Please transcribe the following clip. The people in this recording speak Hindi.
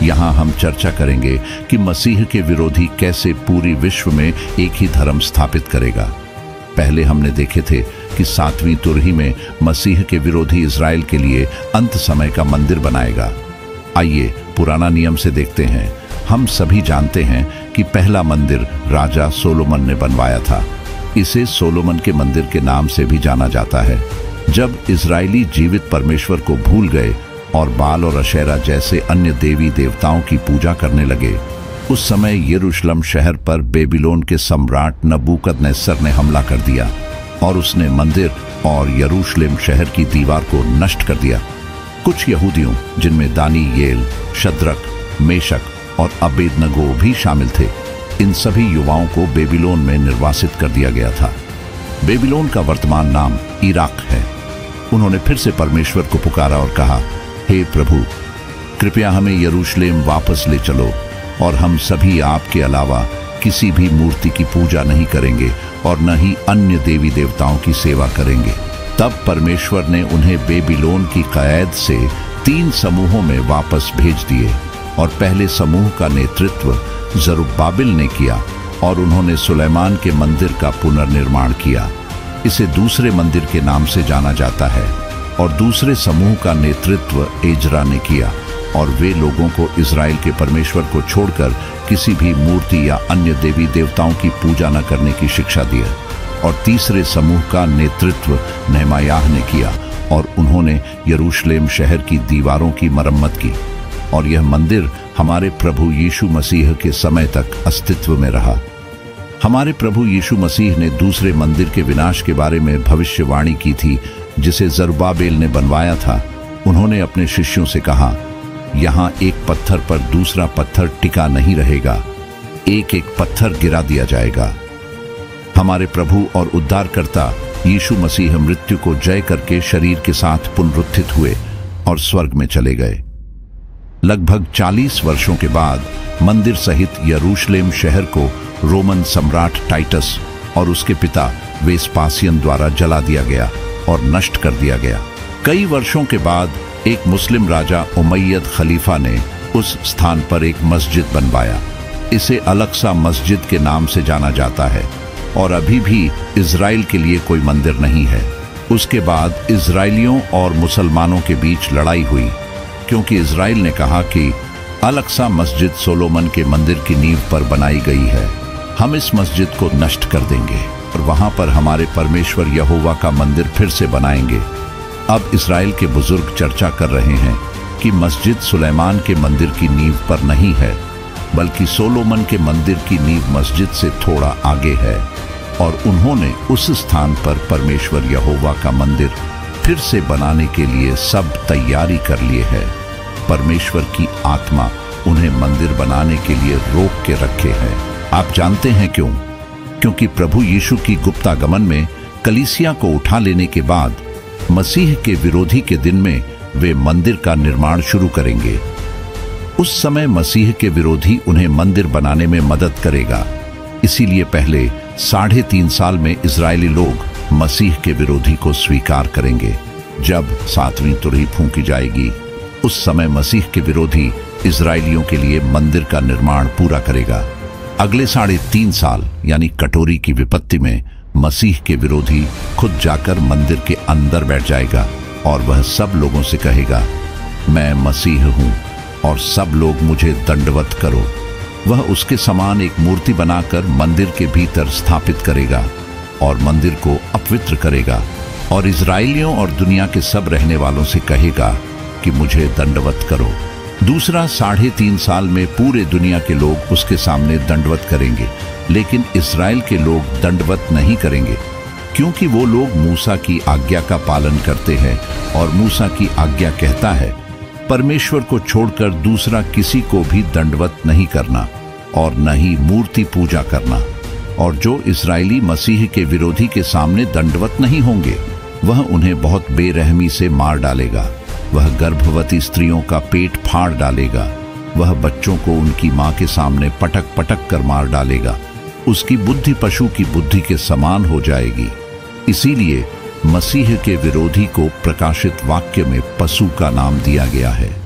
यहाँ हम चर्चा करेंगे कि मसीह के विरोधी कैसे पूरी विश्व में एक ही धर्म स्थापित करेगा। पहले हमने देखे थे कि 7वीं तुरही में मसीह के विरोधी इज़राइल के लिए अंत समय का मंदिर बनाएगा। आइए पुराना नियम से देखते हैं। हम सभी जानते हैं कि पहला मंदिर राजा सोलोमन ने बनवाया था। इसे सोलोमन के मंदिर के नाम से भी जाना जाता है। जब इज़राइली जीवित परमेश्वर को भूल गए और बाल और अशेरा जैसे अन्य देवी देवताओं की पूजा करने लगे, उस समय यरूशलेम शहर पर बेबीलोन के सम्राट नबूकदनेस्सर ने हमला कर दिया और उसने मंदिर और यरूशलेम शहर की दीवार को नष्ट कर दिया। कुछ यहूदियों, जिनमें दानियेल, शद्रक, मेशक और अबेदनगो भी शामिल थे, इन सभी युवाओं को बेबीलोन में निर्वासित कर दिया गया था। बेबीलोन का वर्तमान नाम इराक है। उन्होंने फिर से परमेश्वर को पुकारा और कहा, हे प्रभु, कृपया हमें यरूशलेम वापस ले चलो और हम सभी आपके अलावा किसी भी मूर्ति की पूजा नहीं करेंगे और न ही अन्य देवी देवताओं की सेवा करेंगे। तब परमेश्वर ने उन्हें बेबीलोन की कैद से 3 समूहों में वापस भेज दिए और पहले समूह का नेतृत्व जरुब्बाबिल ने किया और उन्होंने सुलेमान के मंदिर का पुनर्निर्माण किया। इसे दूसरे मंदिर के नाम से जाना जाता है। और दूसरे समूह का नेतृत्व एजरा ने किया और वे लोगों को इज़राइल के परमेश्वर को छोड़कर किसी भी मूर्ति या अन्य देवी देवताओं की पूजा न करने की शिक्षा दी। और तीसरे समूह का नेतृत्व नहमायाह ने किया और उन्होंने यरूशलेम शहर की दीवारों की मरम्मत की। और यह मंदिर हमारे प्रभु यीशु मसीह के समय तक अस्तित्व में रहा। हमारे प्रभु यीशु मसीह ने दूसरे मंदिर के विनाश के बारे में भविष्यवाणी की थी, जिसे जरुब्बाबेल ने बनवाया था। उन्होंने अपने शिष्यों से कहा, यहाँ एक पत्थर पर दूसरा पत्थर टिका नहीं रहेगा, एक एक पत्थर गिरा दिया जाएगा। हमारे प्रभु और उद्धारकर्ता यीशु मसीह मृत्यु को जय करके शरीर के साथ पुनरुत्थित हुए और स्वर्ग में चले गए। लगभग 40 वर्षों के बाद मंदिर सहित यरूशलेम शहर को रोमन सम्राट टाइटस और उसके पिता वेस्पासियन द्वारा जला दिया गया और नष्ट कर दिया गया। कई वर्षों के बाद एक मुस्लिम राजा उमय्यद खलीफा ने उस स्थान पर एक मस्जिद बनवाया। इसे अल-अक्सा मस्जिद के नाम से जाना जाता है और अभी भी इज़राइल के लिए कोई मंदिर नहीं है। उसके बाद इज़राइलियों और मुसलमानों के बीच लड़ाई हुई, क्योंकि इज़राइल ने कहा कि अल-अक्सा मस्जिद सोलोमन के मंदिर की नींव पर बनाई गई है, हम इस मस्जिद को नष्ट कर देंगे और वहां पर हमारे परमेश्वर यहोवा का मंदिर फिर से बनाएंगे। अब इज़राइल के बुजुर्ग चर्चा कर रहे हैं कि मस्जिद सुलेमान के मंदिर की नींव पर नहीं है, बल्कि सोलोमन के मंदिर की नींव मस्जिद से थोड़ा आगे है और उन्होंने उस स्थान पर परमेश्वर यहोवा का मंदिर फिर से बनाने के लिए सब तैयारी कर लिए है। परमेश्वर की आत्मा उन्हें मंदिर बनाने के लिए रोक के रखे है। आप जानते हैं क्यों? क्योंकि प्रभु यीशु की गुप्तागमन में कलीसिया को उठा लेने के बाद मसीह के विरोधी के दिन में वे मंदिर का निर्माण शुरू करेंगे। उस समय मसीह के विरोधी उन्हें मंदिर बनाने में मदद करेगा। इसीलिए पहले 3.5 साल में इज़राइली लोग मसीह के विरोधी को स्वीकार करेंगे। जब 7वीं तुरही फूंकी जाएगी, उस समय मसीह के विरोधी इज़राइलियों के लिए मंदिर का निर्माण पूरा करेगा। अगले 3.5 साल यानी कटोरी की विपत्ति में मसीह के विरोधी खुद जाकर मंदिर के अंदर बैठ जाएगा और वह सब लोगों से कहेगा, मैं मसीह हूं और सब लोग मुझे दंडवत करो। वह उसके समान एक मूर्ति बनाकर मंदिर के भीतर स्थापित करेगा और मंदिर को अपवित्र करेगा और इज़राइलियों और दुनिया के सब रहने वालों से कहेगा कि मुझे दंडवत करो। दूसरा 3.5 साल में पूरे दुनिया के लोग उसके सामने दंडवत करेंगे, लेकिन इज़राइल के लोग दंडवत नहीं करेंगे, क्योंकि वो लोग मूसा की आज्ञा का पालन करते हैं और मूसा की आज्ञा कहता है, परमेश्वर को छोड़कर दूसरा किसी को भी दंडवत नहीं करना और न ही मूर्ति पूजा करना। और जो इज़राइली मसीह के विरोधी के सामने दंडवत नहीं होंगे, वह उन्हें बहुत बेरहमी से मार डालेगा। वह गर्भवती स्त्रियों का पेट फाड़ डालेगा। वह बच्चों को उनकी मां के सामने पटक पटक कर मार डालेगा। उसकी बुद्धि पशु की बुद्धि के समान हो जाएगी। इसीलिए मसीह के विरोधी को प्रकाशित वाक्य में पशु का नाम दिया गया है।